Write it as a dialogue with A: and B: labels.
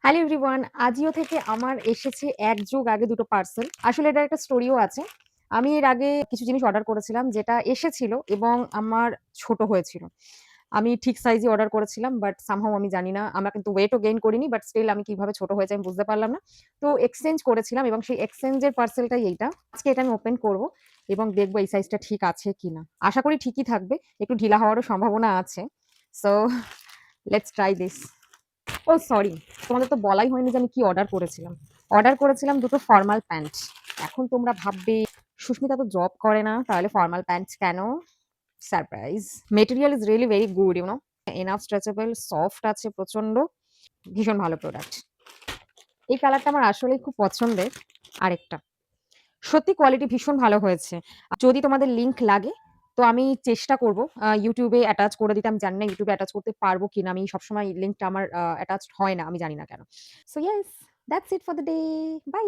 A: Hello everyone, আজিও থেকে আমার এসেছে এক যুগ আগে দুটো পার্সেল। আসলে এটার একটা স্টোরিও আছে। আমি এর আগে কিছু জিনিস অর্ডার করেছিলাম যেটা এসেছিল এবং আমার ছোট হয়েছিল। আমি ঠিক সাইজই অর্ডার করেছিলাম বাট সামহাউ আমি জানি না, আমরা কিন্তু ওয়েটও গেইন করিনি বাট স্টিল আমি কিভাবে ছোট হয়েছে আমি বুঝতে পারলাম না। তো এক্সচেঞ্জ করেছিলাম এবং সেই এক্সচেঞ্জের পার্সেলটাই এইটা। আজকে এটা আমি ওপেন করব এবং দেখব এই সাইজটা ঠিক আছে কিনা। আশা করি ঠিকই থাকবে। একটু ঢিলা হওয়ারও সম্ভাবনা আছে। So let's try this. Oh sorry! তোমাদের তো বলাই হয়নি যে আমি কি অর্ডার করেছিলাম। অর্ডার করেছিলাম দুটো ফরমাল প্যান্ট। এখন তোমরা ভাববে সুস্মিতা তো জব করে না, তাহলে ফরমাল প্যান্টস কেন? Surprise! Material is really very good enough stretchable, soft আছে প্রচন্ড। ভীষণ ভালো প্রোডাক্ট। এই কালারটা আমার আসলেই খুব পছন্দের। আরেকটা। সত্যি কোয়ালিটি ভীষণ ভালো হয়েছে। যদি তোমাদের লিংক লাগে তো আমি চেষ্টা করব YouTube এ অ্যাটাচ করে দিতে। আমি জানি না YouTube এ অ্যাটাচ করতে পারবো কিনা। আমি সবসময় লিংকটা আমার অ্যাটাচড হয় না। আমি জানি না কেন। So yes, that's it for the day. By.